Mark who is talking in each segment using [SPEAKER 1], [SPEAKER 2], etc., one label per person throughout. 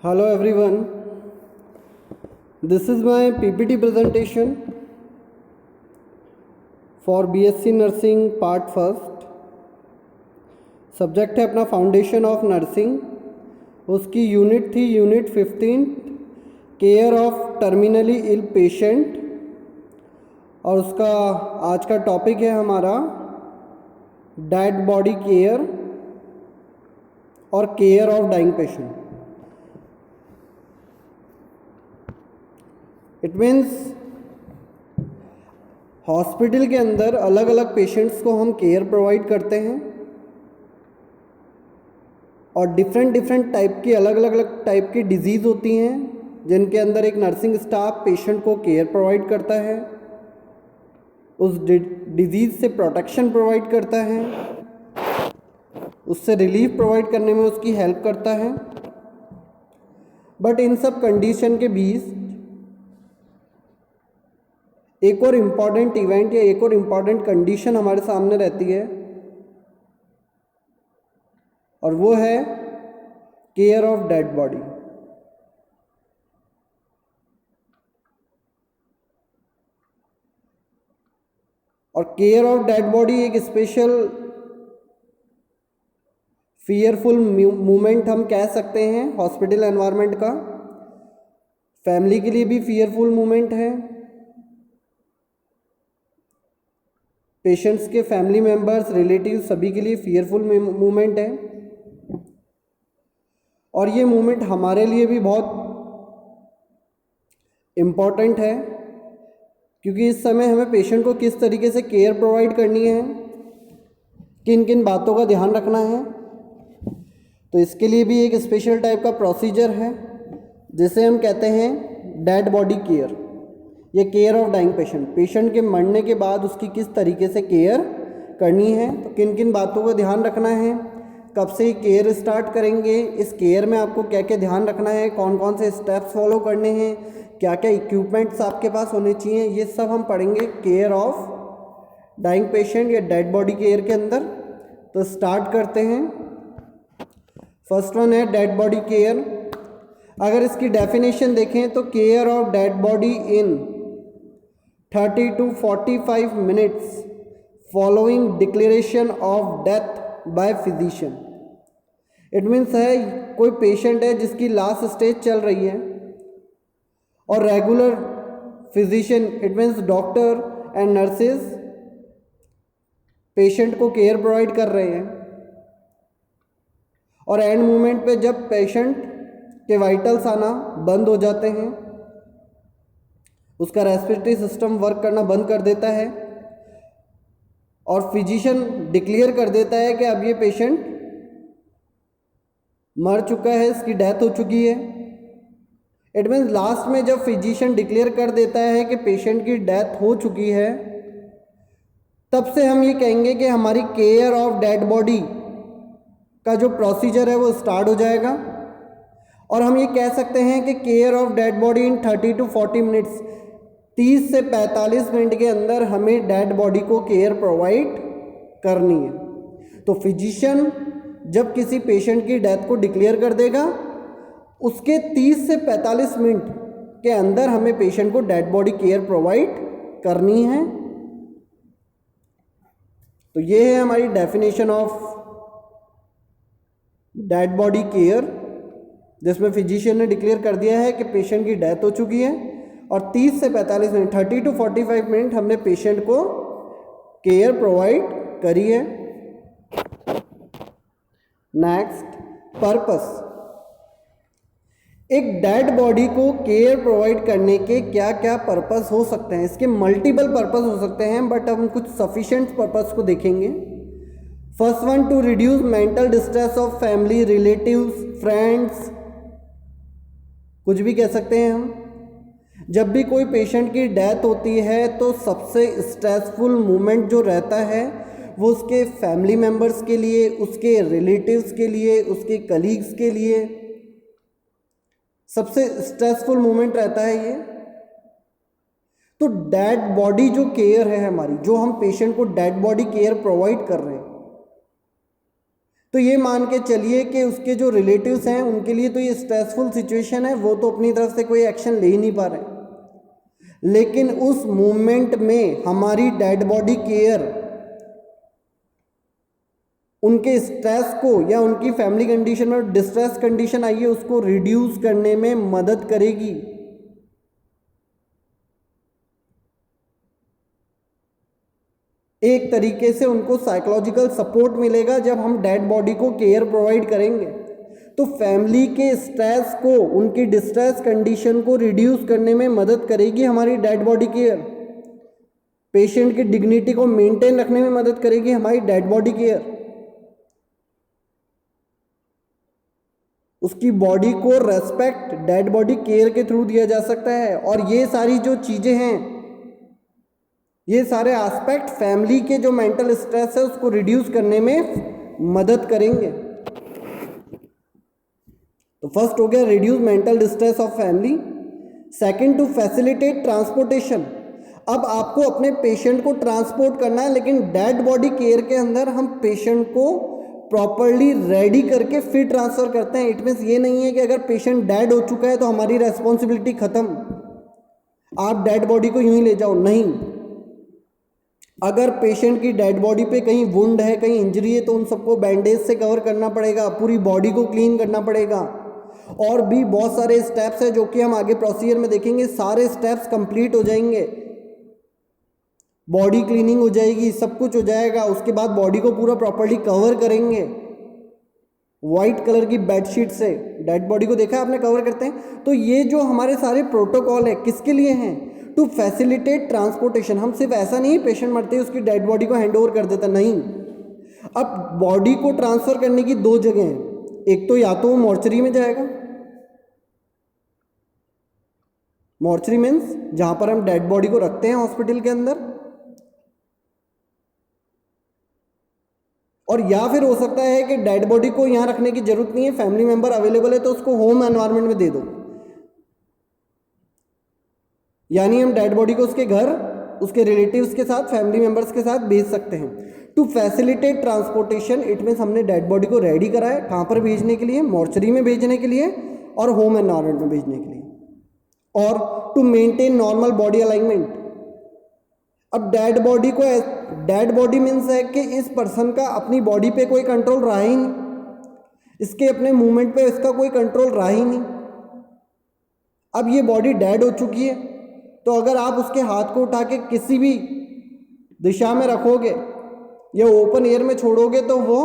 [SPEAKER 1] Hello everyone, this is my PPT presentation for BSc Nursing Part First। Subject है अपना foundation of nursing, उसकी unit थी unit 15 care of terminally ill patient, और उसका आज का टॉपिक है हमारा डेड बॉडी केयर और care of dying patient. It means hospital के अंदर अलग अलग पेशेंट्स को हम केयर प्रोवाइड करते हैं और डिफरेंट टाइप की अलग टाइप की डिजीज़ होती हैं जिनके अंदर एक नर्सिंग स्टाफ पेशेंट को केयर प्रोवाइड करता है, उस डिजीज़ से प्रोटेक्शन प्रोवाइड करता है, उससे रिलीफ प्रोवाइड करने में उसकी हेल्प करता है। बट इन सब कंडीशन के बीच एक और इम्पॉर्टेंट इवेंट या एक और इम्पॉर्टेंट कंडीशन हमारे सामने रहती है और वो है केयर ऑफ डेड बॉडी। और केयर ऑफ डेड बॉडी एक स्पेशल फियरफुल मूवमेंट हम कह सकते हैं हॉस्पिटल एनवायरनमेंट का। फैमिली के लिए भी फियरफुल मूवमेंट है, पेशेंट्स के फैमिली मेंबर्स, रिलेटिव सभी के लिए फियरफुल मूवमेंट है। और ये मूवमेंट हमारे लिए भी बहुत इम्पॉर्टेंट है क्योंकि इस समय हमें पेशेंट को किस तरीके से केयर प्रोवाइड करनी है, किन किन बातों का ध्यान रखना है। तो इसके लिए भी एक स्पेशल टाइप का प्रोसीजर है जिसे हम कहते हैं डेड बॉडी केयर या care of dying patient. Patient के मरने के बाद उसकी किस तरीके से केयर करनी है, तो किन किन बातों का ध्यान रखना है, कब से केयर स्टार्ट करेंगे, इस केयर में आपको क्या क्या ध्यान रखना है, कौन कौन से स्टेप्स फॉलो करने हैं, क्या क्या इक्विपमेंट्स आपके पास होने चाहिए, ये सब हम पढ़ेंगे केयर ऑफ डाइंग पेशेंट या डेड बॉडी केयर के अंदर। तो स्टार्ट करते हैं। फर्स्ट वन है डेड बॉडी केयर। अगर इसकी डेफिनेशन देखें तो care of dead body in 30 to 45 minutes following declaration of death by physician. It means है कोई पेशेंट है जिसकी लास्ट स्टेज चल रही है और regular physician, it means doctor and nurses patient को केयर प्रोवाइड कर रहे हैं और एंड मोमेंट पे जब पेशेंट के वाइटल्स आना बंद हो जाते हैं, उसका रेस्पिरेटरी सिस्टम वर्क करना बंद कर देता है और फिजिशियन डिक्लेयर कर देता है कि अब ये पेशेंट मर चुका है, इसकी डेथ हो चुकी है। इट मीन्स लास्ट में जब फिजिशियन डिक्लेयर कर देता है कि पेशेंट की डेथ हो चुकी है, तब से हम ये कहेंगे कि हमारी केयर ऑफ डेड बॉडी का जो प्रोसीजर है वो स्टार्ट हो जाएगा। और हम ये कह सकते हैं कि care of dead body in 30 to 40 minutes, 30 से 45 मिनट के अंदर हमें डेड बॉडी को केयर प्रोवाइड करनी है। तो फिजिशियन जब किसी पेशेंट की डेथ को डिक्लेयर कर देगा, उसके 30 से 45 मिनट के अंदर हमें पेशेंट को डेड बॉडी केयर प्रोवाइड करनी है। तो ये है हमारी definition of dead body care, जिसमें फिजिशियन ने डिक्लेयर कर दिया है कि पेशेंट की डेथ हो चुकी है और 30 से 45 मिनट 30 to 45 मिनट हमने पेशेंट को केयर प्रोवाइड करी है। Next, purpose. एक डेड बॉडी को केयर प्रोवाइड करने के क्या क्या पर्पस हो सकते हैं? इसके मल्टीपल पर्पस हो सकते हैं, बट हम कुछ सफिशिएंट पर्पस को देखेंगे। First one, to reduce mental distress of family, relatives, friends, कुछ भी कह सकते हैं हम। जब भी कोई पेशेंट की डेथ होती है तो सबसे स्ट्रेसफुल मोमेंट जो रहता है वो उसके फैमिली मेम्बर्स के लिए, उसके रिलेटिव्स के लिए, उसके कलीग्स के लिए सबसे स्ट्रेसफुल मोमेंट रहता है ये। तो डेड बॉडी जो केयर है हमारी, जो हम पेशेंट को डेड बॉडी केयर प्रोवाइड कर रहे हैं, तो ये मान के चलिए कि उसके जो रिलेटिव्स हैं उनके लिए तो ये स्ट्रेसफुल सिचुएशन है, वो तो अपनी तरफ से कोई एक्शन ले ही नहीं पा रहे। लेकिन उस मोमेंट में हमारी डेड बॉडी केयर उनके स्ट्रेस को या उनकी फैमिली कंडीशन में डिस्ट्रेस कंडीशन आई है उसको रिड्यूस करने में मदद करेगी। एक तरीके से उनको साइकोलॉजिकल सपोर्ट मिलेगा जब हम डेड बॉडी को केयर प्रोवाइड करेंगे। तो फैमिली के स्ट्रेस को, उनकी डिस्ट्रेस कंडीशन को रिड्यूस करने में मदद करेगी हमारी डेड बॉडी केयर। पेशेंट की डिग्निटी को मेंटेन रखने में मदद करेगी हमारी डेड बॉडी केयर। उसकी बॉडी को रेस्पेक्ट डेड बॉडी केयर के थ्रू दिया जा सकता है। और ये सारी जो चीज़ें हैं, ये सारे एस्पेक्ट फैमिली के जो मेंटल स्ट्रेस है उसको रिड्यूस करने में मदद करेंगे। तो फर्स्ट हो गया reduce mental distress of family. Second, to facilitate transportation. अब आपको अपने पेशेंट को ट्रांसपोर्ट करना है, लेकिन डेड बॉडी केयर के अंदर हम पेशेंट को प्रॉपरली रेडी करके फिर ट्रांसफ़र करते हैं। इट मीन्स ये नहीं है कि अगर पेशेंट डेड हो चुका है तो हमारी रेस्पॉन्सिबिलिटी ख़त्म, आप डेड बॉडी को यूं ही ले जाओ, नहीं। अगर पेशेंट की डेड बॉडी पे कहीं वुंड है, कहीं इंजरी है, तो उन सबको बैंडेज से कवर करना पड़ेगा, पूरी बॉडी को क्लीन करना पड़ेगा। और भी बहुत सारे स्टेप्स हैं जो कि हम आगे प्रोसीजर में देखेंगे। सारे स्टेप्स कंप्लीट हो जाएंगे, बॉडी क्लीनिंग हो जाएगी, सब कुछ हो जाएगा। उसके बाद बॉडी को पूरा प्रॉपर्ली कवर करेंगे वाइट कलर की बेडशीट से। डेड बॉडी को देखा आपने कवर करते हैं। तो ये जो हमारे सारे प्रोटोकॉल है किसके लिए हैं? To facilitate transportation. हम सिर्फ ऐसा नहीं पेशेंट मरते ही उसकी डेड बॉडी को हैंड ओवर कर देता, नहीं। अब बॉडी को ट्रांसफ़र करने की दो जगह हैं। एक तो या तो वो मॉर्चरी में जाएगा, मॉर्चरी मीन्स जहां पर हम डेड बॉडी को रखते हैं हॉस्पिटल के अंदर, और या फिर हो सकता है कि डेड बॉडी को यहाँ रखने की जरूरत नहीं है, फैमिली मेंबर अवेलेबल है तो उसको होम एनवायरनमेंट में दे दो। यानी हम डेड बॉडी को उसके घर, उसके रिलेटिव्स के साथ, फैमिली मेंबर्स के साथ भेज सकते हैं। To facilitate transportation, it means हमने डेड बॉडी को रेडी करा है कहाँ पर भेजने के लिए? मॉर्चरी में भेजने के लिए और होम एनवायरनमेंट में भेजने के लिए। और to maintain normal body alignment. अब डेड बॉडी को, डेड बॉडी मीन्स है कि इस पर्सन का अपनी बॉडी पे कोई कंट्रोल रहा ही नहीं, इसके अपने मूवमेंट पे इसका कोई कंट्रोल रहा ही नहीं। अब ये बॉडी डेड हो चुकी है, तो अगर आप उसके हाथ को उठा के किसी भी दिशा में रखोगे या ओपन एयर में छोड़ोगे तो वो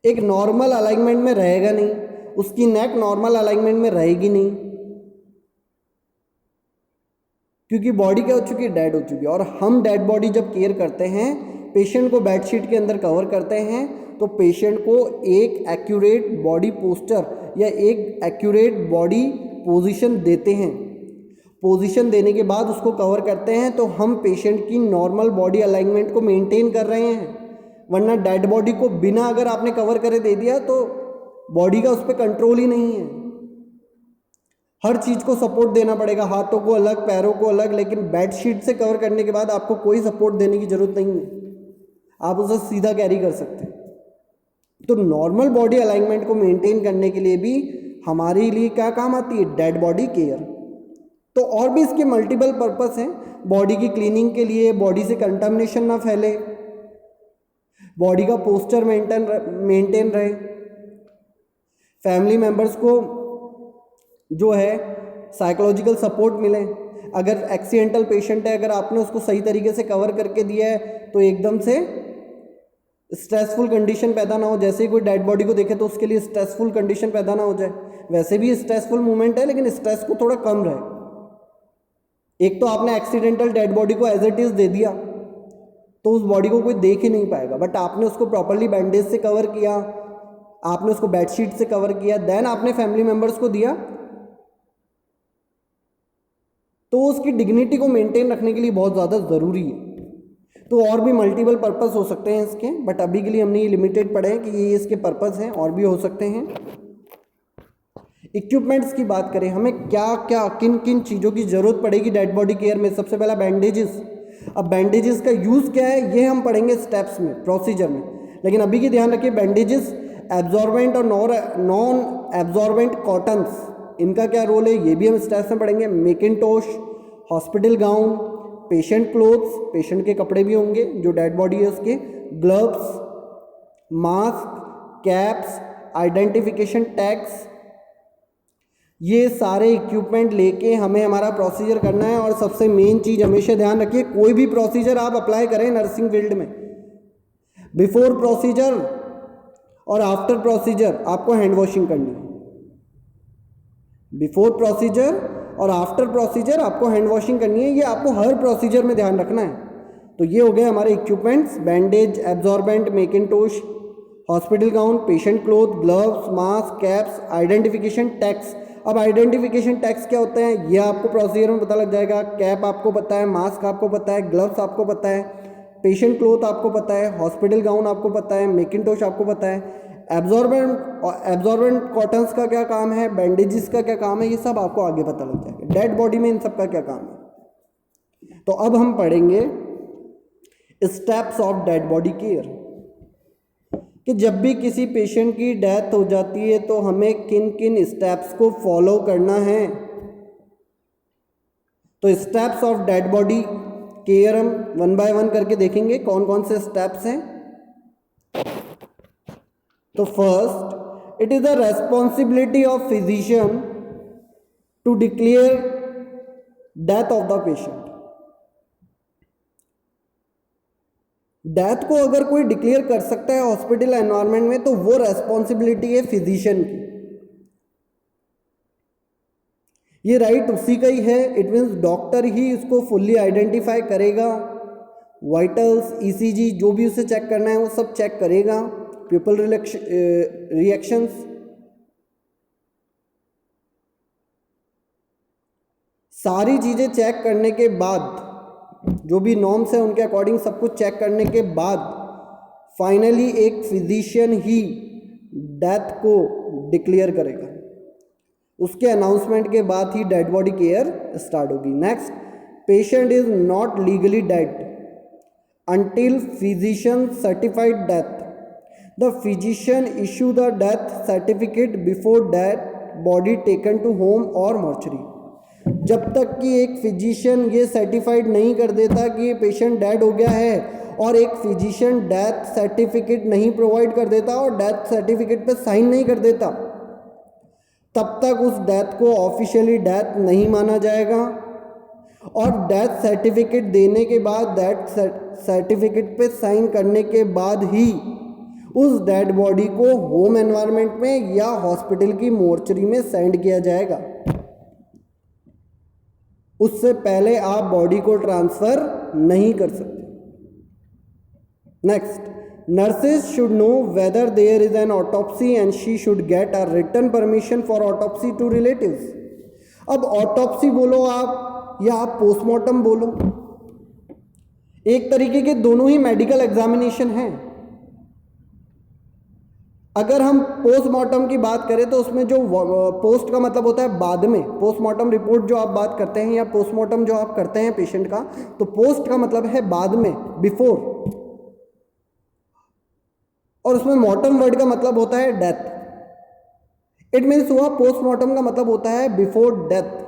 [SPEAKER 1] एक नॉर्मल अलाइनमेंट में रहेगा नहीं, उसकी नेक नॉर्मल अलाइनमेंट में रहेगी नहीं, क्योंकि बॉडी क्या हो चुकी है? डेड हो चुकी है। और हम डेड बॉडी जब केयर करते हैं, पेशेंट को बेडशीट के अंदर कवर करते हैं, तो पेशेंट को एक एक्यूरेट बॉडी पोस्चर या एक एक्यूरेट बॉडी पोजीशन देते हैं। पोजीशन देने के बाद उसको कवर करते हैं, तो हम पेशेंट की नॉर्मल बॉडी अलाइनमेंट को मेंटेन कर रहे हैं। वरना डेड बॉडी को बिना अगर आपने कवर करे दे दिया तो बॉडी का उस पर कंट्रोल ही नहीं है। हर चीज़ को सपोर्ट देना पड़ेगा, हाथों को अलग, पैरों को अलग, लेकिन बेडशीट से कवर करने के बाद आपको कोई सपोर्ट देने की ज़रूरत नहीं है, आप उसे सीधा कैरी कर सकते हैं। तो नॉर्मल बॉडी अलाइनमेंट को मेंटेन करने के लिए भी हमारे लिए क्या काम आती है? Dead body care. तो और भी इसके मल्टीपल पर्पस हैं। बॉडी की क्लीनिंग के लिए, बॉडी से कंटामिनेशन ना फैले, बॉडी का पोस्चर मेंटेन रहे, फैमिली मेंबर्स को जो है साइकोलॉजिकल सपोर्ट मिले। अगर एक्सीडेंटल पेशेंट है, अगर आपने उसको सही तरीके से कवर करके दिया है तो एकदम से स्ट्रेसफुल कंडीशन पैदा ना हो। जैसे ही कोई डेड बॉडी को देखे तो उसके लिए स्ट्रेसफुल कंडीशन पैदा ना हो जाए। वैसे भी स्ट्रेसफुल मूवमेंट है, लेकिन स्ट्रेस को थोड़ा कम रहे। एक तो आपने एक्सीडेंटल डेड बॉडी को एज इट इज़ दे दिया तो उस बॉडी को कोई देख ही नहीं पाएगा, बट आपने उसको प्रॉपरली बैंडेज से कवर किया, आपने उसको बेडशीट से कवर किया, देन आपने फैमिली मेम्बर्स को दिया, तो उसकी डिग्निटी को मेंटेन रखने के लिए बहुत ज़्यादा ज़रूरी है। तो और भी मल्टीपल पर्पस हो सकते हैं इसके, बट अभी के लिए हमने ये लिमिटेड पढ़े हैं कि ये इसके पर्पस हैं, और भी हो सकते हैं। इक्विपमेंट्स की बात करें, हमें क्या क्या किन किन चीज़ों की ज़रूरत पड़ेगी डेड बॉडी केयर में? सबसे पहला बैंडेजेस। अब बैंडेजेस का यूज़ क्या है ये हम पढ़ेंगे स्टेप्स में, प्रोसीजर में, लेकिन अभी की ध्यान रखिए बैंडेजेस एब्जॉर्बेंट और नॉन एब्जॉर्बेंट कॉटन्स, इनका क्या रोल है ये भी हम स्टेप्स में पढ़ेंगे। Macintosh, hospital gown, patient clothes, patient के कपड़े भी होंगे जो डेड बॉडी है उसके, gloves, mask, caps, identification tags, ये सारे इक्विपमेंट लेके हमें हमारा प्रोसीजर करना है। और सबसे मेन चीज़ हमेशा ध्यान रखिए, कोई भी प्रोसीजर आप अप्लाई करें नर्सिंग फील्ड में, बिफोर प्रोसीजर और आफ्टर प्रोसीजर आपको हैंड वॉशिंग करनी है। बिफोर प्रोसीजर और आफ्टर प्रोसीजर आपको हैंड वॉशिंग करनी है, ये आपको हर प्रोसीजर में ध्यान रखना है। तो ये हो गए हमारे equipments, bandage, absorbent, Macintosh, hospital gown, patient cloth, gloves, mask, caps, identification tags. अब आइडेंटिफिकेशन टैग्स क्या होते हैं ये आपको प्रोसीजर में पता लग जाएगा। कैप आपको पता है, मास्क आपको पता है, ग्लव्स आपको पता है, पेशेंट क्लोथ आपको पता है, हॉस्पिटल गाउन आपको पता है, मैकिन्टोश आपको पता है। एब्जॉर्बेंट कॉटन्स का क्या काम है, बैंडेजेस का क्या काम है, ये सब आपको आगे पता लग जाएगा। डेड बॉडी में इन सब का क्या काम है। तो अब हम पढ़ेंगे steps of dead body care, कि जब भी किसी पेशेंट की डेथ हो जाती है तो हमें किन किन स्टेप्स को फॉलो करना है। तो steps of dead body care हम वन बाय वन करके देखेंगे कौन कौन से स्टेप्स हैं। तो first, it is the responsibility of physician to declare death of the patient. Death को अगर कोई डिक्लेयर कर सकता है हॉस्पिटल एनवायरनमेंट में तो वो रेस्पॉन्सिबिलिटी है फिजिशियन की, ये राइट उसी का ही है। इट मीन्स डॉक्टर ही उसको फुल्ली आइडेंटिफाई करेगा, वाइटल्स, ईसीजी जो भी उसे चेक करना है वो सब चेक करेगा, पीपल रिएक्शंस, सारी चीज़ें चेक करने के बाद, जो भी नॉर्म्स है उनके अकॉर्डिंग सब कुछ चेक करने के बाद फाइनली एक फिजिशियन ही डेथ को डिक्लेयर करेगा। उसके अनाउंसमेंट के बाद ही डेड बॉडी केयर स्टार्ट होगी। Next, patient is not legally dead until physician certified death. The physician issue the death certificate before dead body taken to home or mortuary. जब तक कि एक फिजिशियन ये सर्टिफाइड नहीं कर देता कि ये पेशेंट डेड हो गया है और एक फिजिशियन डेथ सर्टिफिकेट नहीं प्रोवाइड कर देता और डेथ सर्टिफिकेट पे साइन नहीं कर देता, तब तक उस डेथ को ऑफिशियली डेथ नहीं माना जाएगा। और डेथ सर्टिफिकेट देने के बाद, डेथ सर्टिफिकेट पे साइन करने के बाद ही उस डेड बॉडी को होम एनवायरनमेंट में या हॉस्पिटल की मोर्चरी में सेंड किया जाएगा। उससे पहले आप बॉडी को ट्रांसफर नहीं कर सकते। Next, nurses should know whether there is an autopsy and she should get a written permission for autopsy to relatives. अब ऑटोप्सी बोलो आप या आप पोस्टमार्टम बोलो, एक तरीके के दोनों ही मेडिकल एग्जामिनेशन हैं। अगर हम पोस्टमार्टम की बात करें तो उसमें जो पोस्ट का मतलब होता है बाद में, पोस्टमार्टम रिपोर्ट जो आप बात करते हैं या पोस्टमार्टम जो आप करते हैं पेशेंट का, तो पोस्ट का मतलब है बाद में, बिफोर, और उसमें मॉर्टम वर्ड का मतलब होता है डेथ। इट मीन्स हुआ पोस्टमार्टम का मतलब होता है बिफोर डेथ,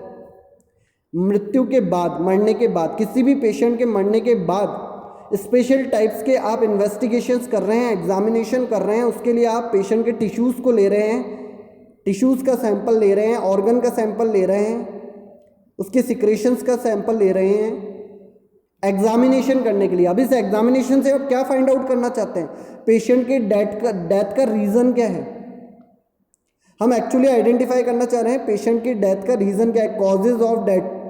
[SPEAKER 1] मृत्यु के बाद, मरने के बाद, किसी भी पेशेंट के मरने के बाद स्पेशल टाइप्स के आप इन्वेस्टिगेशंस कर रहे हैं, एग्जामिनेशन कर रहे हैं, उसके लिए आप पेशेंट के टिश्यूज़ को ले रहे हैं, टिश्यूज़ का सैंपल ले रहे हैं, ऑर्गन का सैंपल ले रहे हैं, उसके सिक्रेशंस का सैंपल ले रहे हैं एग्जामिनेशन करने के लिए। अब इस एग्जामिनेशन से आप क्या फाइंड आउट करना चाहते हैं, पेशेंट के डेथ का रीज़न क्या है। हम एक्चुअली आइडेंटिफाई करना चाह रहे हैं पेशेंट की डेथ का रीज़न क्या है, कॉजेज ऑफ डेथ,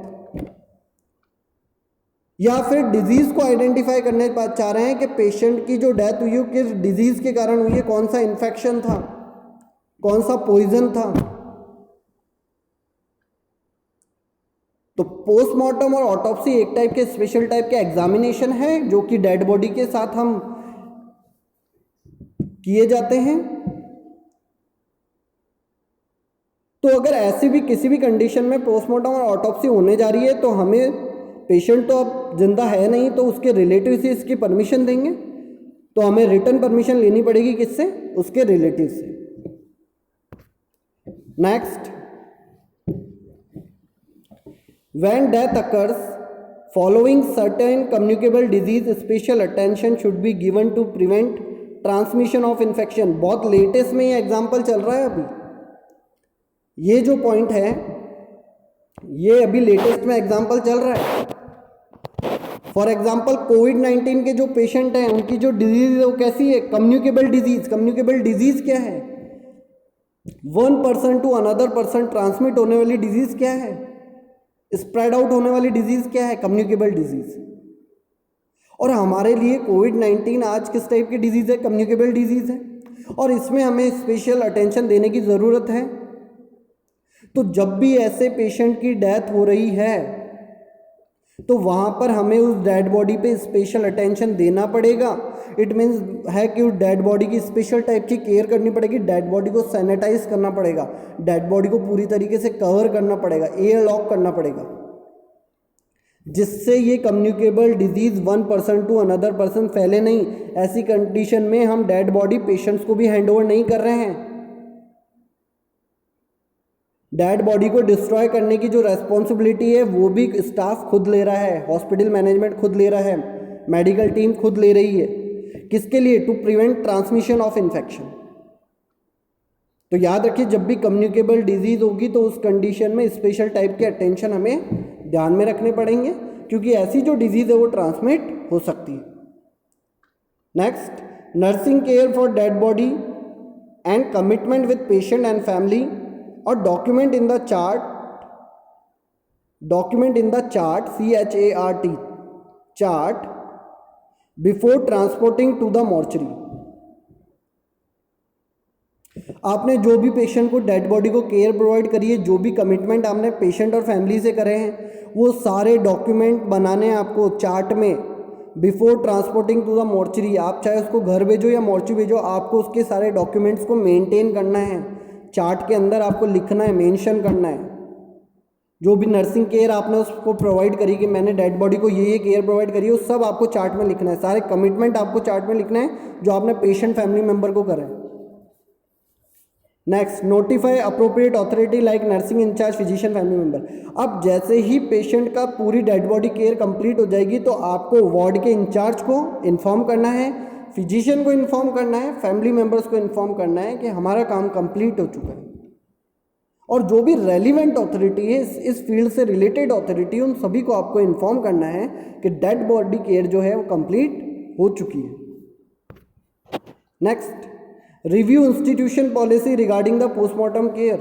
[SPEAKER 1] या फिर डिजीज़ को आइडेंटिफाई करने चाह रहे हैं कि पेशेंट की जो डेथ हुई है किस डिजीज़ के कारण हुई है, कौन सा इन्फेक्शन था, कौन सा पॉइजन था। तो पोस्टमार्टम और ऑटोप्सी एक टाइप के स्पेशल टाइप के एग्जामिनेशन है जो कि डेड बॉडी के साथ हम किए जाते हैं। तो अगर ऐसी भी किसी भी कंडीशन में पोस्टमार्टम और ऑटोप्सी होने जा रही है तो हमें पेशेंट तो अब जिंदा है नहीं, तो उसके रिलेटिव से इसकी परमिशन देंगे, तो हमें रिटर्न परमिशन लेनी पड़ेगी किससे? उसके रिलेटिव से। Next, when death occurs following certain communicable disease special attention should be given to prevent transmission of infection. बहुत लेटेस्ट में ये एग्जाम्पल चल रहा है अभी, ये जो पॉइंट है ये अभी लेटेस्ट में एग्जाम्पल चल रहा है। फॉर एग्जाम्पल कोविड-19 के जो पेशेंट हैं उनकी जो डिजीज है वो कैसी है? Communicable disease. कम्युनिकेबल डिजीज क्या है? One person to another person transmit होने वाली डिजीज क्या है? स्प्रेड आउट होने वाली डिजीज क्या है? Communicable disease. और हमारे लिए कोविड-19 आज किस टाइप की डिजीज है? कम्युनिकेबल डिजीज है, और इसमें हमें स्पेशल अटेंशन देने की ज़रूरत है। तो जब भी ऐसे पेशेंट की डेथ हो रही है तो वहाँ पर हमें उस डेड बॉडी पे स्पेशल अटेंशन देना पड़ेगा। इट मीन्स है कि उस डेड बॉडी की स्पेशल टाइप की केयर करनी पड़ेगी, डेड बॉडी को सैनिटाइज करना पड़ेगा, डेड बॉडी को पूरी तरीके से कवर करना पड़ेगा, एयर लॉक करना पड़ेगा, जिससे ये communicable disease one person to another person फैले नहीं। ऐसी कंडीशन में हम डेड बॉडी पेशेंट्स को भी हैंड ओवर नहीं कर रहे हैं। डेड बॉडी को डिस्ट्रॉय करने की जो रेस्पॉन्सिबिलिटी है वो भी स्टाफ खुद ले रहा है, हॉस्पिटल मैनेजमेंट खुद ले रहा है, मेडिकल टीम खुद ले रही है। किसके लिए? To prevent transmission of infection. तो याद रखिए, जब भी कम्युनिकेबल डिजीज होगी तो उस कंडीशन में स्पेशल टाइप के अटेंशन हमें ध्यान में रखने पड़ेंगे, क्योंकि ऐसी जो डिजीज है वो ट्रांसमिट हो सकती है। Next, nursing care for dead body and commitment with patient and family और document in the chart CHART chart before transporting to the mortuary. आपने जो भी पेशेंट को डेड बॉडी को केयर प्रोवाइड करी है, जो भी कमिटमेंट आपने पेशेंट और फैमिली से करे हैं, वो सारे डॉक्यूमेंट बनाने हैं आपको चार्ट में before transporting to the mortuary. आप चाहे उसको घर भेजो या मॉर्चरी भेजो, आपको उसके सारे डॉक्यूमेंट्स को मेंटेन करना है। चार्ट के अंदर आपको लिखना है, मेंशन करना है जो भी नर्सिंग केयर आपने उसको प्रोवाइड करी कि मैंने डेड बॉडी को ये केयर प्रोवाइड करी है, वो सब आपको चार्ट में लिखना है। सारे कमिटमेंट आपको चार्ट में लिखना है जो आपने पेशेंट फैमिली मेंबर को करा है। Next, notify appropriate authority like nursing in charge, physician, family member. अब जैसे ही पेशेंट का पूरी डेड बॉडी केयर कंप्लीट हो जाएगी तो आपको वार्ड के इंचार्ज को इन्फॉर्म करना है, फिजिशियन को इन्फॉर्म करना है, फैमिली मेंबर्स को इन्फॉर्म करना है कि हमारा काम कंप्लीट हो चुका है। और जो भी रेलिवेंट अथॉरिटी है, इस फील्ड से रिलेटेड अथॉरिटी, उन सभी को आपको इन्फॉर्म करना है कि डेड बॉडी केयर जो है वो कंप्लीट हो चुकी है। Next, review institution policy regarding the postmortem care.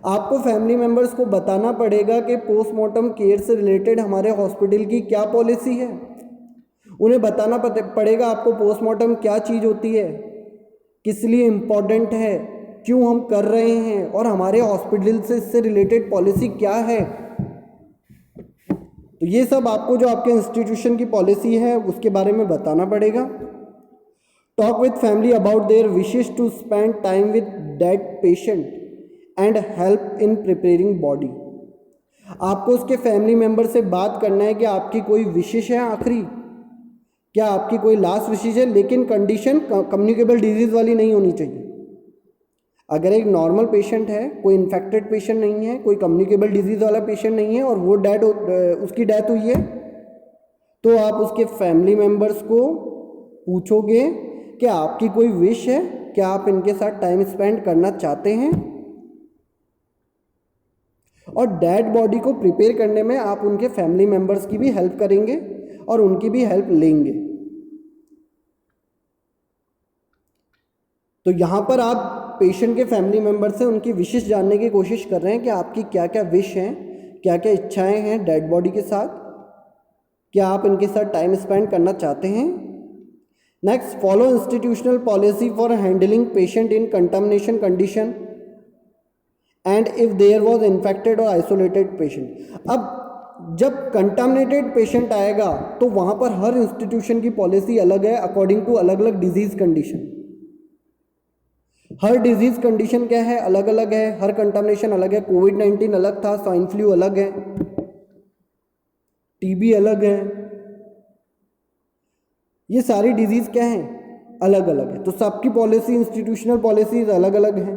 [SPEAKER 1] आपको फैमिली मेंबर्स को बताना पड़ेगा कि पोस्टमार्टम केयर से रिलेटेड हमारे हॉस्पिटल की क्या पॉलिसी है। उन्हें बताना पड़ेगा आपको पोस्टमार्टम क्या चीज़ होती है, किस लिए इम्पोर्टेंट है, क्यों हम कर रहे हैं, और हमारे हॉस्पिटल से इससे रिलेटेड पॉलिसी क्या है। तो ये सब आपको जो आपके इंस्टीट्यूशन की पॉलिसी है उसके बारे में बताना पड़ेगा। Talk with family about their wishes to spend time with dead patient and help in preparing body. आपको उसके फैमिली मेंबर से बात करना है कि आपकी कोई विशेष है आखिरी, क्या आपकी कोई लास्ट विशेष है, लेकिन कंडीशन कम्युनिकेबल डिजीज वाली नहीं होनी चाहिए। अगर एक नॉर्मल पेशेंट है, कोई इन्फेक्टेड पेशेंट नहीं है, कोई कम्युनिकेबल डिजीज वाला पेशेंट नहीं है और वो उसकी डेथ हुई है, तो आप उसके फैमिली मेंबर्स को पूछोगे कि आपकी कोई विश है, क्या आप इनके साथ टाइम स्पेंड करना चाहते हैं। और डेड बॉडी को प्रिपेयर करने में आप उनके फैमिली मेंबर्स की भी हेल्प करेंगे और उनकी भी हेल्प लेंगे। तो यहाँ पर आप पेशेंट के फैमिली मेंबर से उनकी विशेष जानने की कोशिश कर रहे हैं कि आपकी क्या क्या विश हैं, क्या क्या इच्छाएं हैं डेड बॉडी के साथ, क्या आप इनके साथ टाइम स्पेंड करना चाहते हैं। Next, follow institutional policy for handling patient in contamination condition and if there was infected और आइसोलेटेड पेशेंट। अब जब कंटामिनेटेड पेशेंट आएगा तो वहाँ पर हर इंस्टीट्यूशन की पॉलिसी अलग है अकॉर्डिंग टू अलग अलग डिजीज कंडीशन। हर डिजीज कंडीशन क्या है, अलग अलग है, हर कंटामिनेशन अलग है। कोविड-19 अलग था, स्वाइन फ्लू अलग है, टीबी अलग है, ये सारी डिजीज़ क्या हैं, अलग अलग है। तो सबकी पॉलिसी, इंस्टीट्यूशनल पॉलिसीज अलग अलग हैं।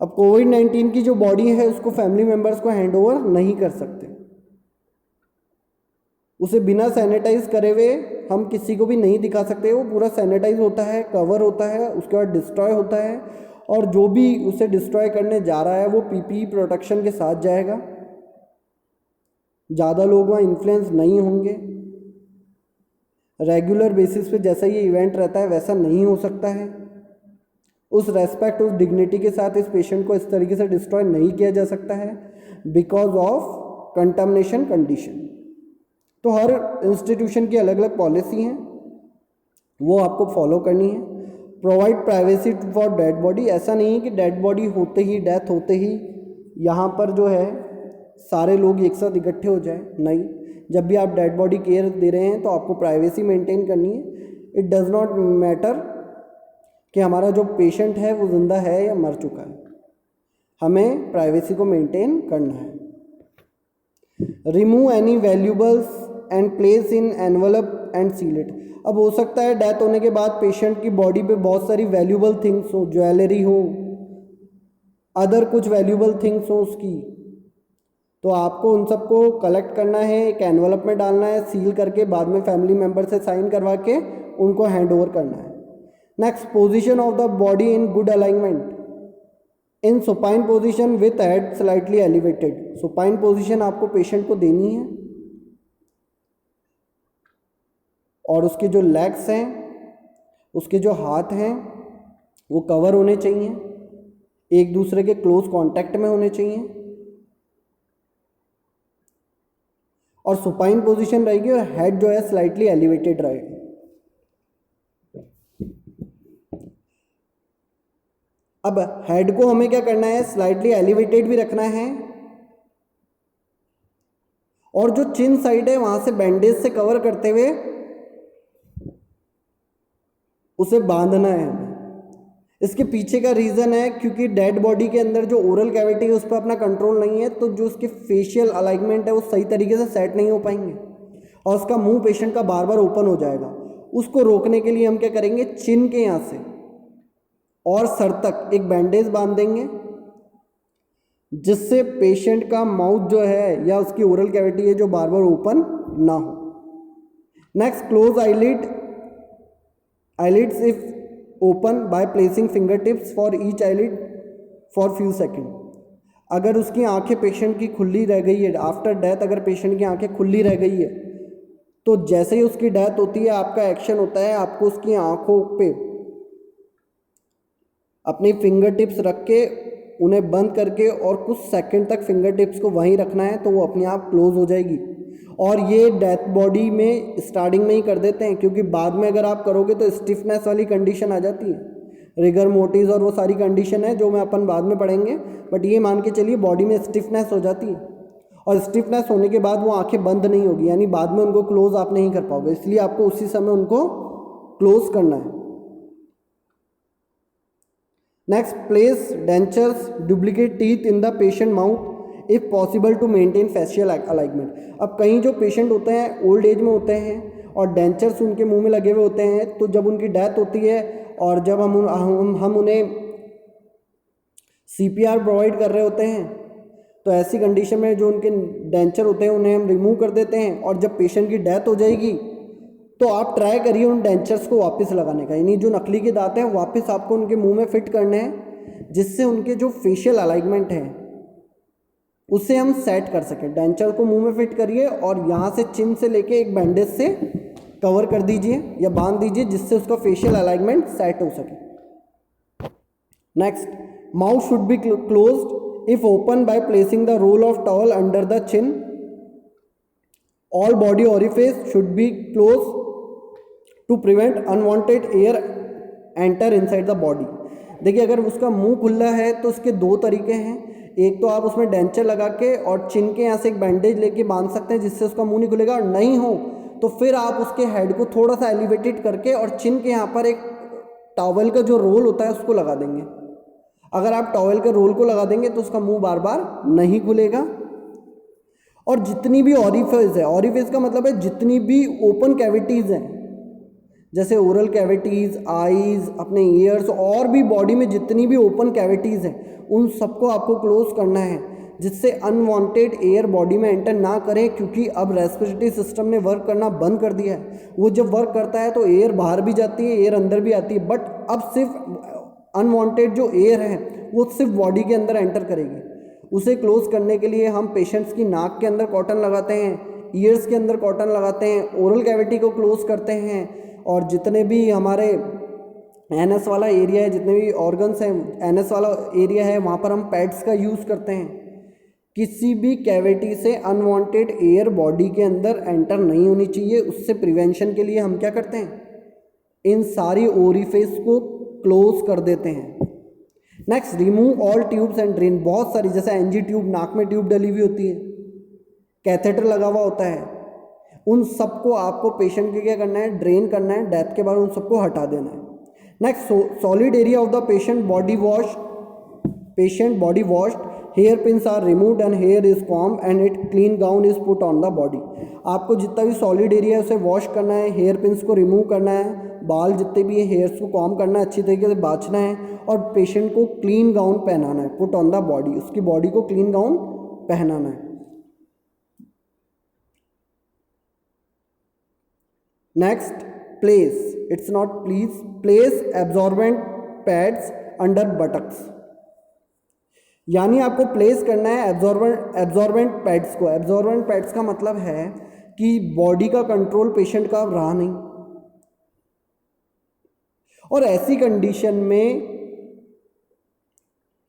[SPEAKER 1] अब कोविड-19 की जो बॉडी है उसको फैमिली मेम्बर्स को हैंड ओवर नहीं कर सकते, उसे बिना सैनिटाइज करे हुए हम किसी को भी नहीं दिखा सकते। वो पूरा सैनिटाइज होता है, कवर होता है, उसके बाद डिस्ट्रॉय होता है, और जो भी उसे डिस्ट्रॉय करने जा रहा है वो पीपीई प्रोटेक्शन के साथ जाएगा। ज़्यादा लोग वहाँ इन्फ्लुएंस नहीं होंगे। रेगुलर बेसिस पे जैसा ये इवेंट रहता है वैसा नहीं हो सकता है। उस रेस्पेक्ट, उस डिग्निटी के साथ इस पेशेंट को इस तरीके से डिस्ट्रॉय नहीं किया जा सकता है बिकॉज ऑफ कंटामिनेशन कंडीशन। तो हर इंस्टीट्यूशन की अलग अलग पॉलिसी हैं, वो आपको फॉलो करनी है। Provide privacy for dead body, ऐसा नहीं है कि डेड बॉडी होते ही, डेथ होते ही यहाँ पर जो है सारे लोग एक साथ इकट्ठे हो जाए, नहीं। जब भी आप डेड बॉडी केयर दे रहे हैं तो आपको प्राइवेसी मेंटेन करनी है। इट डज़ नॉट मैटर कि हमारा जो पेशेंट है वो जिंदा है या मर चुका है, हमें प्राइवेसी को मेंटेन करना है। Remove any valuables and place in envelope and seal it. अब हो सकता है डेथ होने के बाद पेशेंट की बॉडी पे बहुत सारी वैल्यूबल थिंग्स हो, ज्वेलरी हो, अदर कुछ वैल्यूबल थिंग्स हो उसकी, तो आपको उन सबको कलेक्ट करना है, एक एनवलप में डालना है, सील करके बाद में फैमिली मेम्बर से साइन करवा के उनको हैंड ओवर करना है। Next, position of the body in good alignment in supine position with head slightly elevated. Supine position आपको पेशेंट को देनी है और उसके जो लेग्स हैं, उसके जो हाथ हैं वो कवर होने चाहिए, एक दूसरे के क्लोज कांटेक्ट में होने चाहिए, और सुपाइन पोजीशन रहेगी और हेड जो है स्लाइटली एलिवेटेड रहेगा। अब हेड को हमें क्या करना है, स्लाइटली एलिवेटेड भी रखना है, और जो चिन साइड है वहां से बैंडेज से कवर करते हुए उसे बांधना है हमें। इसके पीछे का रीज़न है क्योंकि डेड बॉडी के अंदर जो ओरल कैविटी है उस पर अपना कंट्रोल नहीं है, तो जो उसके फेशियल अलाइनमेंट है वो सही तरीके से सेट नहीं हो पाएंगे और उसका मुंह पेशेंट का बार बार ओपन हो जाएगा। उसको रोकने के लिए हम क्या करेंगे, चिन के यहाँ से और सर तक एक बैंडेज बांध देंगे जिससे पेशेंट का माउथ जो है या उसकी ओरल कैविटी है जो बार बार ओपन ना हो। Next, close eyelids if open by placing fingertips for each eyelid for few seconds। अगर उसकी आंखें पेशेंट की खुली रह गई है आफ्टर डेथ, अगर पेशेंट की आंखें खुली रह गई है तो जैसे ही उसकी डेथ होती है आपका एक्शन होता है आपको उसकी आंखों पे अपनी फिंगर टिप्स रख के उन्हें बंद करके और कुछ सेकंड तक फिंगर टिप्स को वहीं रखना है, तो वो अपने आप क्लोज हो जाएगी। और ये डेथ बॉडी में स्टार्टिंग में ही कर देते हैं क्योंकि बाद में अगर आप करोगे तो स्टिफनेस वाली कंडीशन आ जाती है, रिगर मोर्टिस और वो सारी कंडीशन है जो मैं अपन बाद में पढ़ेंगे। बट ये मान के चलिए बॉडी में स्टिफनेस हो जाती है और स्टिफनेस होने के बाद वो आंखें बंद नहीं होगी, यानी बाद में उनको क्लोज आप नहीं कर पाओगे, इसलिए आपको उसी समय उनको क्लोज करना है। Next, place dentures duplicate teeth in the patient mouth if possible to maintain facial alignment. अब कहीं जो पेशेंट होते हैं ओल्ड एज में होते हैं और डेंचर्स उनके मुंह में लगे हुए होते हैं, तो जब उनकी डेथ होती है और जब हम उन्हें CPR प्रोवाइड कर रहे होते हैं तो ऐसी कंडीशन में जो उनके डेंचर होते हैं उन्हें हम रिमूव कर देते हैं, और जब पेशेंट की डेथ हो जाएगी तो आप ट्राई करिए उन डेंचर्स को वापस लगाने का, यानी जो नकली के दांत हैं वापस आपको उनके मुंह में फिट करने हैं जिससे उनके जो फेशियल अलाइनमेंट है उसे हम सेट कर सकें। डेंचर को मुंह में फिट करिए और यहाँ से चिन से लेके एक बैंडेज से कवर कर दीजिए या बांध दीजिए जिससे उसका फेशियल अलाइनमेंट सेट हो सके। Next, mouth should be closed if open by placing the roll of towel under the chin. All body orifice should be close to prevent unwanted air enter inside the body. देखिए, अगर उसका मुंह खुला है तो उसके दो तरीके हैं, एक तो आप उसमें डेंचर लगा के और चिन के यहाँ से एक बैंडेज लेके बांध सकते हैं जिससे उसका मुंह नहीं खुलेगा, और नहीं हो तो फिर आप उसके हेड को थोड़ा सा एलिवेटेड करके और चिन के यहाँ पर एक टॉवल का जो रोल होता है उसको लगा देंगे। अगर आप टॉवल के रोल को लगा देंगे तो उसका मुंह बार बार नहीं खुलेगा। और जितनी भी ऑरिफिस है, ऑरिफिस का मतलब है जितनी भी ओपन कैविटीज़ हैं, जैसे ओरल कैविटीज़, आईज, अपने ईयर्स, और भी बॉडी में जितनी भी ओपन कैविटीज़ हैं उन सबको आपको क्लोज करना है, जिससे अनवांटेड एयर बॉडी में एंटर ना करे, क्योंकि अब रेस्पिरेटरी सिस्टम ने वर्क करना बंद कर दिया है। वो जब वर्क करता है तो एयर बाहर भी जाती है, एयर अंदर भी आती है, बट अब सिर्फ अनवांटेड जो एयर है वो सिर्फ बॉडी के अंदर एंटर करेगी। उसे क्लोज करने के लिए हम पेशेंट्स की नाक के अंदर कॉटन लगाते हैं, ईयर्स के अंदर कॉटन लगाते हैं, ओरल कैविटी को क्लोज करते हैं, और जितने भी हमारे एनएस वाला एरिया है, जितने भी ऑर्गन्स हैं एनएस वाला एरिया है, वहाँ पर हम पैड्स का यूज़ करते हैं। किसी भी कैविटी से अनवांटेड एयर बॉडी के अंदर एंटर नहीं होनी चाहिए। उससे प्रिवेंशन के लिए हम क्या करते हैं, इन सारी ओरिफिस को क्लोज कर देते हैं। Next, remove all tubes and drain. बहुत सारी, जैसे एनजी ट्यूब, नाक में ट्यूब डली हुई होती है, कैथेटर लगा हुआ होता है, उन सबको आपको पेशेंट के क्या करना है, ड्रेन करना है, डेथ के बाद उन सबको हटा देना है। Next, solid area of the patient body wash, patient body washed, hair pins are removed and hair is comb and it clean gown is put on the body. आपको जितना भी सॉलिड एरिया है उसे वॉश करना है, hair pins को remove करना है, बाल जितने भी हेयर्स को कॉम्ब करना है, अच्छी तरीके से बाँचना है, और पेशेंट को क्लीन गाउन पहनाना है, पुट ऑन द बॉडी, उसकी बॉडी को क्लीन गाउन पहनाना है। Next, place, it's not please, place absorbent pads under buttocks, यानी आपको प्लेस करना है एब्जॉर्बेंट पैड्स को। एब्जॉर्बेंट पैड्स का मतलब है कि बॉडी का कंट्रोल पेशेंट का अब रहा नहीं, और ऐसी कंडीशन में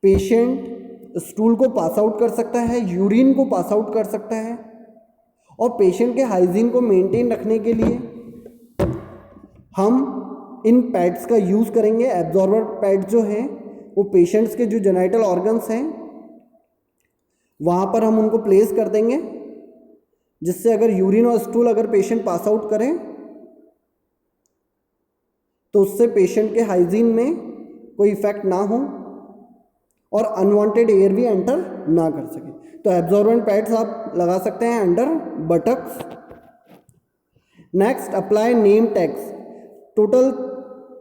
[SPEAKER 1] पेशेंट स्टूल को पास आउट कर सकता है, यूरिन को पास आउट कर सकता है, और पेशेंट के हाइजीन को मेंटेन रखने के लिए हम इन पैड्स का यूज़ करेंगे। एब्जॉर्बर पैड जो हैं वो पेशेंट्स के जो जेनाइटल ऑर्गन्स हैं वहाँ पर हम उनको प्लेस कर देंगे, जिससे अगर यूरिन और स्टूल अगर पेशेंट पास आउट करें तो उससे पेशेंट के हाइजीन में कोई इफेक्ट ना हो और अनवांटेड एयर भी एंटर ना कर सके। तो एब्जॉर्बेंट पैड्स आप लगा सकते हैं under buttocks. Next, apply name tags. Total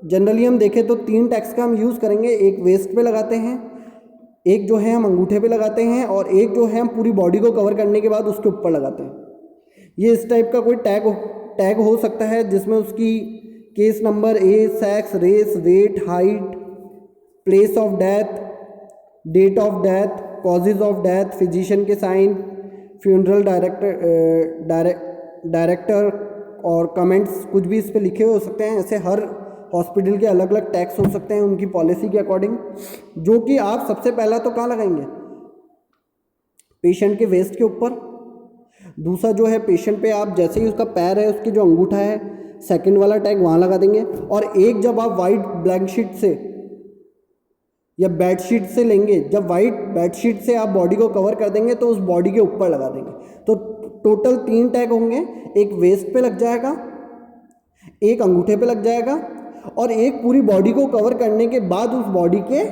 [SPEAKER 1] generally हम देखें तो 3 टैग्स का हम यूज़ करेंगे। एक वेस्ट पे लगाते हैं, एक जो है हम अंगूठे पे लगाते हैं, और एक जो है हम पूरी बॉडी को कवर करने के बाद उसके ऊपर लगाते हैं। ये इस टाइप का कोई टैग हो सकता है जिसमें उसकी case number, age, sex, race, weight, height, place of death, date of death, causes of death, physician के साइन, फ्यूनरल डायरेक्टर और कमेंट्स कुछ भी इस पे लिखे हुए हो सकते हैं। ऐसे हर हॉस्पिटल के अलग अलग टैक्स हो सकते हैं उनकी पॉलिसी के अकॉर्डिंग, जो कि आप सबसे पहला तो कहाँ लगाएंगे, पेशेंट के वेस्ट के ऊपर। दूसरा जो है पेशेंट पे आप जैसे ही उसका पैर है, उसकी जो अंगूठा है, सेकंड वाला टैग वहाँ लगा देंगे। और एक जब आप वाइट ब्लैंक शीट से या बेडशीट से लेंगे, जब वाइट बेडशीट से आप बॉडी को कवर कर देंगे तो उस बॉडी के ऊपर लगा देंगे। तो टोटल 3 टैग होंगे, एक वेस्ट पे लग जाएगा, एक अंगूठे पे लग जाएगा, और एक पूरी बॉडी को कवर करने के बाद उस बॉडी के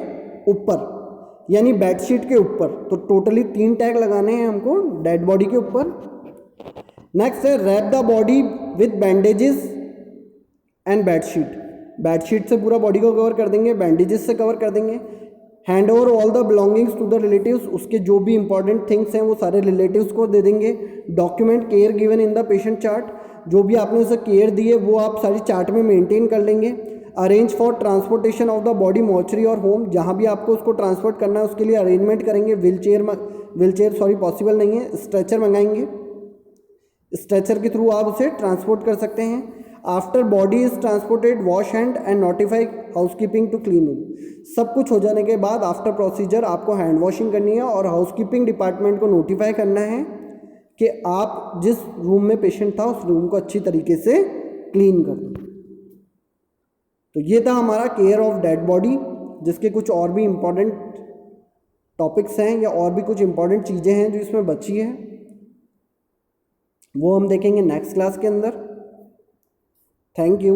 [SPEAKER 1] ऊपर, यानी बेडशीट के ऊपर। तो टोटली 3 टैग लगाने हैं हमको डेड बॉडी के ऊपर। नेक्स्ट है wrap the body with bandages and bedsheet. Bedsheet से पूरा बॉडी को कवर कर देंगे, बैंडेजेस से कवर कर देंगे। Hand over all the belongings to the relatives, उसके जो भी इंपॉर्टेंट थिंग्स हैं वो सारे रिलेटिव्स को दे देंगे। Document care given in the patient chart, जो भी आपने उसे केयर दी है वो आप सारी चार्ट में मेंटेन कर लेंगे। Arrange for transportation of the body mortuary और होम, जहाँ भी आपको उसको ट्रांसपोर्ट करना है उसके लिए अरेंजमेंट करेंगे। व्हीलचेयर पॉसिबल नहीं है, स्ट्रेचर मंगाएंगे, स्ट्रेचर के थ्रू आप उसे ट्रांसपोर्ट कर सकते हैं। After body is transported, wash hand and notify housekeeping to clean room. सब कुछ हो जाने के बाद आफ्टर प्रोसीजर आपको हैंड वॉशिंग करनी है और हाउसकीपिंग डिपार्टमेंट को नोटिफाई करना है कि आप जिस रूम में पेशेंट था उस रूम को अच्छी तरीके से क्लीन कर दें। तो ये था हमारा केयर ऑफ डेड बॉडी, जिसके कुछ और भी इम्पॉर्टेंट टॉपिक्स हैं या और भी कुछ इम्पॉर्टेंट चीज़ें हैं जो इसमें बची हैं, वो हम देखेंगे नेक्स्ट क्लास के अंदर। Thank you.